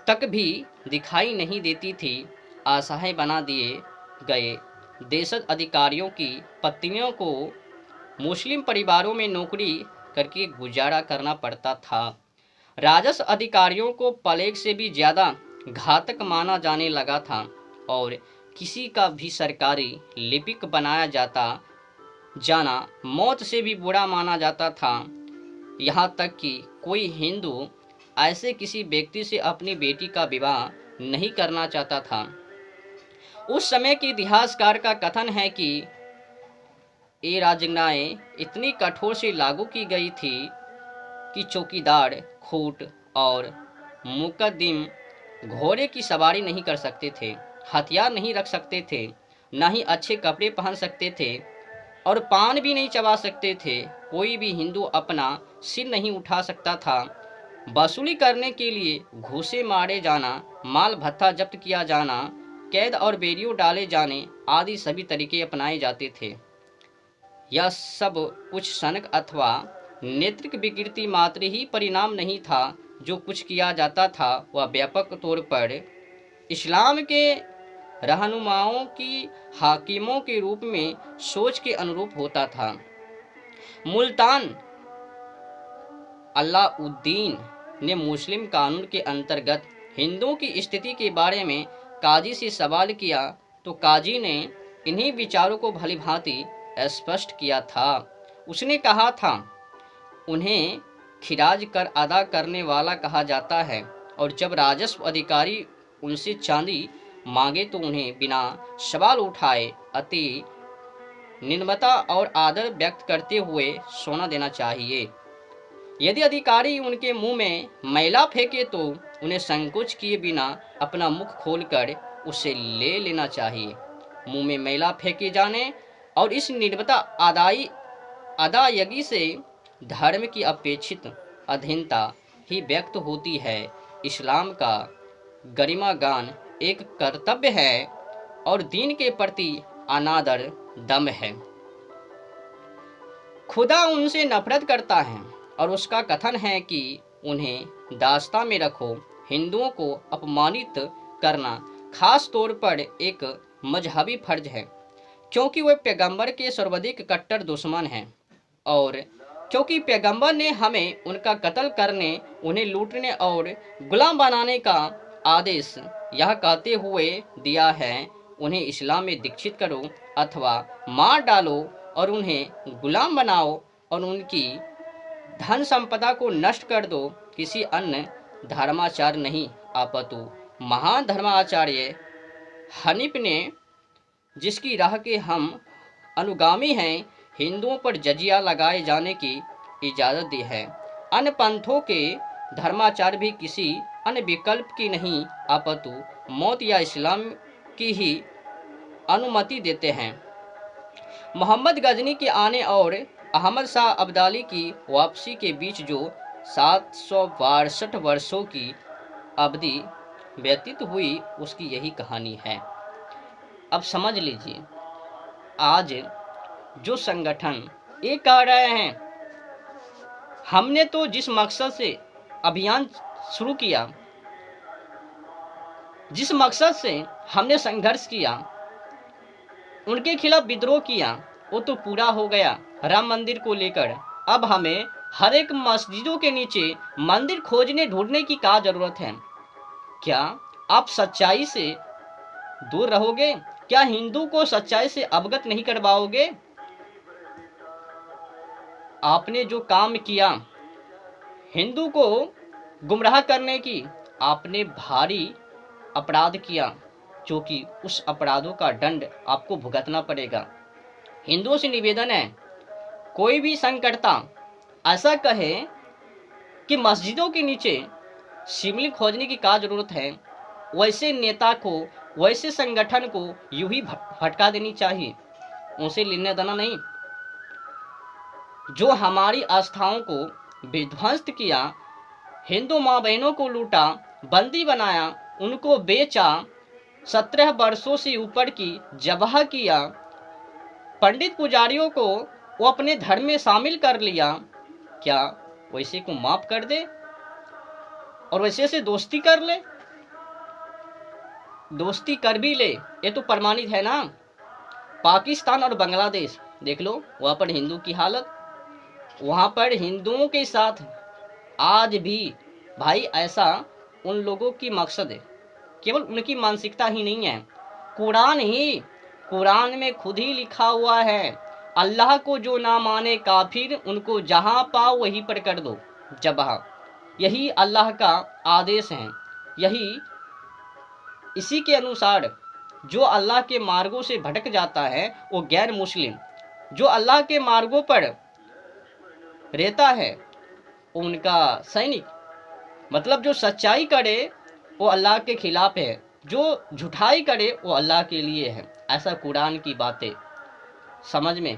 तक भी दिखाई नहीं देती थी। आशाएं बना दिए गए देशज अधिकारियों की पत्नियों को मुस्लिम परिवारों में नौकरी करके गुजारा करना पड़ता था। राजस्व अधिकारियों को प्लेग से भी ज़्यादा घातक माना जाने लगा था और किसी का भी सरकारी लिपिक बनाया जाना मौत से भी बुरा माना जाता था। यहाँ तक कि कोई हिंदू ऐसे किसी व्यक्ति से अपनी बेटी का विवाह नहीं करना चाहता था। उस समय के इतिहासकार का कथन है कि ये राजनाएं इतनी कठोर से लागू की गई थी कि चौकीदार, खूंट और मुकद्दम घोड़े की सवारी नहीं कर सकते थे, हथियार नहीं रख सकते थे, न ही अच्छे कपड़े पहन सकते थे और पान भी नहीं चबा सकते थे। कोई भी हिंदू अपना सिर नहीं उठा सकता था। वसूली करने के लिए घूसे मारे जाना, माल भत्ता जब्त किया जाना, कैद और बेड़ियों डाले जाने आदि सभी तरीके अपनाए जाते थे। यह सब कुछ सनक अथवा नेत्रिक विकृति मात्र ही परिणाम नहीं था, जो कुछ किया जाता था वह व्यापक तौर पर इस्लाम के रहनुमाओं की हाकिमों के रूप में सोच के अनुरूप होता था। मुल्तान अलाउद्दीन ने मुस्लिम कानून के अंतर्गत हिंदुओं की स्थिति के बारे में काजी से सवाल किया तो काजी ने इन्हीं विचारों को भलीभांति स्पष्ट किया था। उसने कहा था, उन्हें खिराज कर अदा करने वाला कहा जाता है और जब राजस्व अधिकारी उनसे चांदी मांगे तो उन्हें बिना सवाल उठाए अति निम्रता और आदर व्यक्त करते हुए सोना देना चाहिए। यदि अधिकारी उनके मुंह में मैला फेंके तो उन्हें संकोच किए बिना अपना मुख खोलकर उसे ले लेना चाहिए। मुंह में मैला फेंके जाने और इस निर्मता अदायगी से धर्म की अपेक्षित अधीनता ही व्यक्त होती है। इस्लाम का गरिमागान एक कर्तव्य है और दीन के प्रति अनादर दम है। खुदा उनसे नफरत करता है और उसका कथन है कि उन्हें दास्ता में रखो। हिंदुओं को अपमानित करना खास तौर पर एक मजहबी फर्ज है क्योंकि वे पैगंबर के सर्वाधिक कट्टर दुश्मन हैं और क्योंकि पैगंबर ने हमें उनका कत्ल करने, उन्हें लूटने और गुलाम बनाने का आदेश यह कहते हुए दिया है, उन्हें इस्लाम में दीक्षित करो अथवा मार डालो और उन्हें गुलाम बनाओ और उनकी धन संपदा को नष्ट कर दो। किसी अन्य धर्माचार्य नहीं अपितु महान धर्माचार्य हनीफ ने, जिसकी राह के हम अनुगामी हैं, हिंदुओं पर जजिया लगाए जाने की इजाज़त दी है। अन्य पंथों के धर्माचार्य भी किसी अन्य विकल्प की नहीं अपितु मौत या इस्लाम की ही अनुमति देते हैं। मोहम्मद गजनी के आने और अहमद शाह अब्दाली की वापसी के बीच जो 762 वर्षों की अवधि व्यतीत हुई उसकी यही कहानी है। अब समझ लीजिए, आज जो संगठन ये कह रहे हैं, हमने तो जिस मकसद से अभियान शुरू किया, जिस मकसद से हमने संघर्ष किया, उनके खिलाफ विद्रोह किया, वो तो पूरा हो गया। राम मंदिर को लेकर अब हमें हर एक मस्जिदों के नीचे मंदिर खोजने ढूंढने की क्या जरूरत है? क्या आप सच्चाई से दूर रहोगे? क्या हिंदू को सच्चाई से अवगत नहीं करवाओगे? आपने जो काम किया हिंदू को गुमराह करने की, आपने भारी अपराध किया, जो कि उस अपराधों का दंड आपको भुगतना पड़ेगा। हिंदुओं से निवेदन है, कोई भी संकटता ऐसा कहे कि मस्जिदों के नीचे शिवलिंग खोजने की क्या जरूरत है, वैसे नेता को, वैसे संगठन को यूं ही भटका देनी चाहिए, उनसे लेना देना नहीं। जो हमारी आस्थाओं को विध्वंस किया, हिंदू माँ बहनों को लूटा, बंदी बनाया, उनको बेचा, 17 वर्षों से ऊपर की जबह किया, पंडित पुजारियों को वो अपने धर्म में शामिल कर लिया, क्या वैसे को माफ कर दे और वैसे से दोस्ती कर ले? दोस्ती कर भी ले, ये तो प्रमाणित है ना। पाकिस्तान और बांग्लादेश देख लो, वहाँ पर हिंदू की हालत, वहाँ पर हिंदुओं के साथ आज भी भाई ऐसा उन लोगों की मकसद है, केवल उनकी मानसिकता ही नहीं है। कुरान में खुद ही लिखा हुआ है, अल्लाह को जो ना माने काफिर, उनको जहाँ पाओ वहीं पर कर दो जबह। यही अल्लाह का आदेश है। इसी के अनुसार जो अल्लाह के मार्गों से भटक जाता है वो गैर मुस्लिम, जो अल्लाह के मार्गों पर रहता है उनका सैनिक, मतलब जो सच्चाई करे वो अल्लाह के खिलाफ है, जो झूठाई करे वो अल्लाह के लिए है। ऐसा कुरान की बातें समझ में।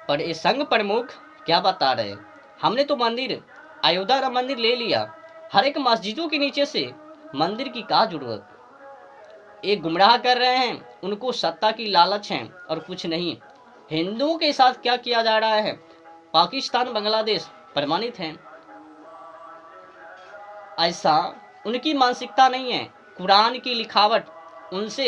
पर ये संघ प्रमुख क्या बता रहे? हमने तो मंदिर, अयोध्या राम मंदिर ले लिया, हर एक मस्जिदों के नीचे से मंदिर की क्या जरूरत? ये गुमराह कर रहे हैं, उनको सत्ता की लालच है और कुछ नहीं। हिंदुओं के साथ क्या किया जा रहा है, पाकिस्तान बांग्लादेश प्रमाणित है। ऐसा उनकी मानसिकता नहीं है। कुरान की लिखावट उनसे